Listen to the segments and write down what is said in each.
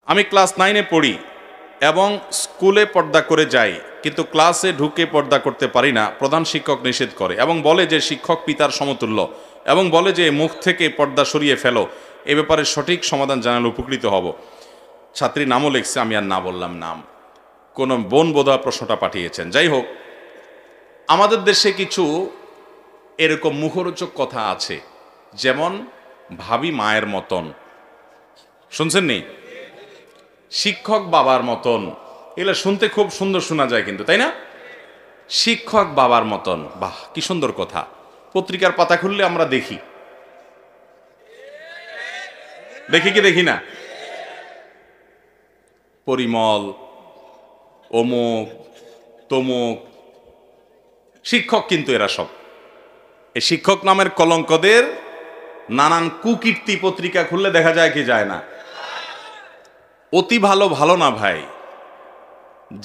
আমি ক্লাস 9-এ পড়ি এবং স্কুলে পর্দা করে যাই, কিন্তু ক্লাসে ঢুকে পর্দা করতে পারি না। প্রধান শিক্ষক নিষেধ করে এবং বলে যে শিক্ষক পিতার সমতুল্য, এবং বলে যে মুখ থেকে পর্দা সরিয়ে ফেলো। এ ব্যাপারে সঠিক সমাধান জানালে উপকৃত হব। ছাত্রী নামও লিখছে, আমি আর না বললাম নাম। কোন বোন বোধহয় প্রশ্নটা পাঠিয়েছেন। যাই হোক, আমাদের দেশে কিছু এরকম মুখরোচক কথা আছে, যেমন ভাবি মায়ের মতন, শুনছেন নি? শিক্ষক বাবার মতন, এগুলো শুনতে খুব সুন্দর শোনা যায় কিন্তু, তাই না? শিক্ষক বাবার মতন, বাহ কি সুন্দর কথা। পত্রিকার পাতা খুললে আমরা দেখি কি দেখি না? পরিমল, অমুক তমুক শিক্ষক, কিন্তু এরা সব এই শিক্ষক নামের কলঙ্কদের নানান কুকীর্তি পত্রিকা খুললে দেখা যায় কি যায় না? অতি ভালো ভালো না ভাই।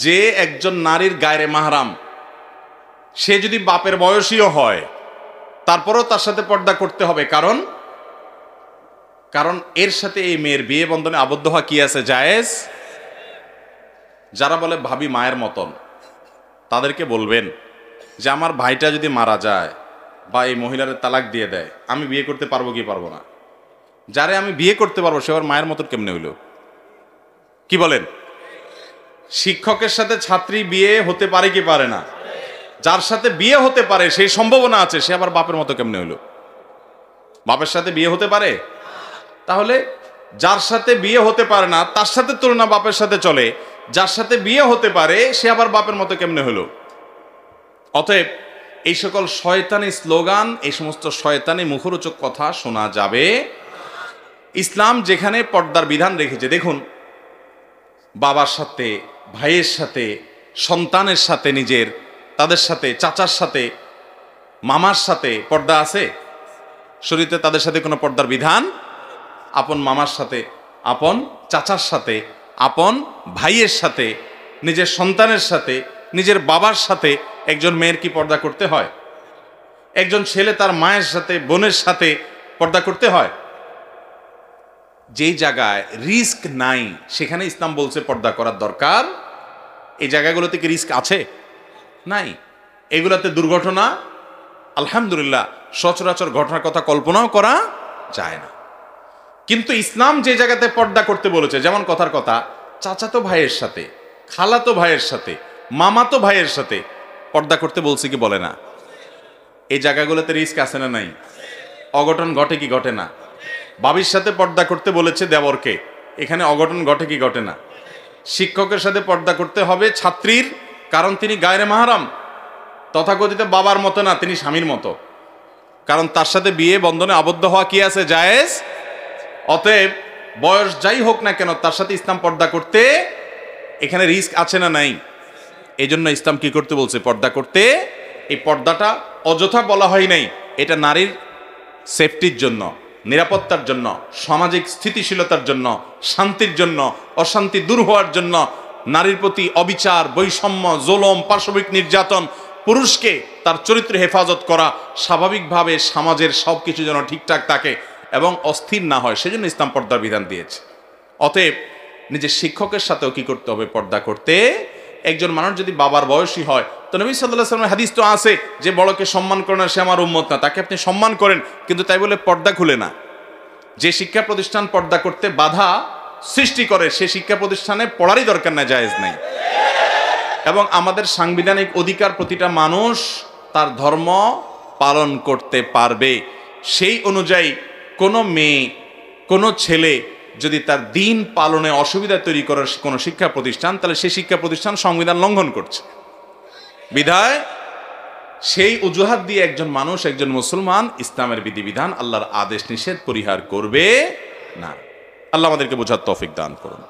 যে একজন নারীর গায়রে মাহরাম, সে যদি বাপের বয়সীও হয়, তারপরেও তার সাথে পর্দা করতে হবে। কারণ এর সাথে এই মেয়ের বিয়ে বন্ধনে আবদ্ধ হওয়া কি আছে? জায়েজ। যারা বলে ভাবি মায়ের মতন, তাদেরকে বলবেন যে আমার ভাইটা যদি মারা যায় বা এই মহিলার তালাক দিয়ে দেয়, আমি বিয়ে করতে পারবো কি পারবো না? যারে আমি বিয়ে করতে পারবো সে আবার মায়ের মতন কেমনে হইল? কি বলেন? শিক্ষকের সাথে ছাত্রী বিয়ে হতে পারে কি পারে না? যার সাথে বিয়ে হতে পারে সেই সম্ভাবনা আছে, সে আবার বাপের মতো কেমনে হইল? বাপের সাথে বিয়ে হতে পারে? তাহলে যার সাথে বিয়ে হতে পারে না তার সাথে তুলনা বাপের সাথে চলে, যার সাথে বিয়ে হতে পারে সে আবার বাপের মতো কেমনে হলো? অতএব এই সকল শয়তানি স্লোগান, এই সমস্ত শয়তানি মুখরোচক কথা শোনা যাবে। ইসলাম যেখানে পর্দার বিধান রেখেছে, দেখুন, বাবার সাথে, ভাইয়ের সাথে, সন্তানের সাথে, নিজের তাদের সাথে, চাচার সাথে, মামার সাথে পর্দা আছে শরীয়তে? তাদের সাথে কোনো পর্দার বিধান? আপন মামার সাথে, আপন চাচার সাথে, আপন ভাইয়ের সাথে, নিজের সন্তানের সাথে, নিজের বাবার সাথে একজন মেয়ের কি পর্দা করতে হয়? একজন ছেলে তার মায়ের সাথে, বোনের সাথে পর্দা করতে হয়? যেই জায়গায় রিস্ক নাই সেখানে ইসলাম বলছে পর্দা করার দরকার। এই জায়গাগুলোতে কি রিস্ক আছে? নাই। এগুলাতে দুর্ঘটনা আলহামদুলিল্লাহ সচরাচর ঘটনার কথা কল্পনাও করা যায় না। কিন্তু ইসলাম যে জায়গাতে পর্দা করতে বলেছে, যেমন কথার কথা চাচাতো ভাইয়ের সাথে, খালাতো ভাইয়ের সাথে, মামাতো ভাইয়ের সাথে পর্দা করতে বলছে কি বলে না? এই জায়গাগুলোতে রিস্ক আছে না নাই? অঘটন ঘটে কি ঘটে না? বাবির সাথে পর্দা করতে বলেছে দেবরকে, এখানে অঘটন ঘটে কি ঘটে না? শিক্ষকের সাথে পর্দা করতে হবে ছাত্রীর, কারণ তিনি গায়রে মাহরাম, তথাকথিত বাবার মতো না, তিনি স্বামীর মতো, কারণ তার সাথে বিয়ে বন্ধনে আবদ্ধ হওয়া কি আছে? জায়েজ। অতএব বয়স যাই হোক না কেন, তার সাথে ইসলাম পর্দা করতে, এখানে রিস্ক আছে না নাই? এই জন্য ইসলাম কি করতে বলছে? পর্দা করতে। এই পর্দাটা অযথা বলা হয় নাই, এটা নারীর সেফটির জন্য, নিরাপত্তার জন্য, সামাজিক স্থিতিশীলতার জন্য, শান্তির জন্য, অশান্তি দূর হওয়ার জন্য, নারীর প্রতি অবিচার, বৈষম্য, জুলুম, পাশবিক নির্যাতন, পুরুষকে তার চরিত্র হেফাজত করা, স্বাভাবিকভাবে সমাজের সব কিছু যেন ঠিকঠাক থাকে এবং অস্থির না হয়, সেজন্য ইসলাম পর্দার বিধান দিয়েছে। অতএব নিজের শিক্ষকের সাথেও কি করতে হবে? পর্দা করতে। একজন মানুষ যদি বাবার বয়সী হয়, তো নবী সাল্লাল্লাহু আলাইহি ওয়াসাল্লামের হাদিস তো আছে যে বড়কে সম্মান করে না সে আমার উম্মত না। তাকে আপনি সম্মান করেন, কিন্তু তাই বলে পর্দা খুলে না। যে শিক্ষা প্রতিষ্ঠান পর্দা করতে বাধা সৃষ্টি করে সে শিক্ষা প্রতিষ্ঠানে পড়ারই দরকার নাই, জায়েজ নাই। এবং আমাদের সাংবিধানিক অধিকার, প্রতিটা মানুষ তার ধর্ম পালন করতে পারবে। সেই অনুযায়ী কোনো মেয়ে, কোনো ছেলে যদি তার দিন পালনে অসুবিধা তৈরি করার কোনো শিক্ষা প্রতিষ্ঠান, তাহলে সেই শিক্ষা প্রতিষ্ঠান সংবিধান লঙ্ঘন করছে। বিধায় সেই অজুহাত দিয়ে একজন মানুষ, একজন মুসলমান ইসলামের বিধিবিধান, আল্লাহর আদেশ নিষেধ পরিহার করবে না। আল্লাহ আমাদেরকে বোঝার তৌফিক দান করুন।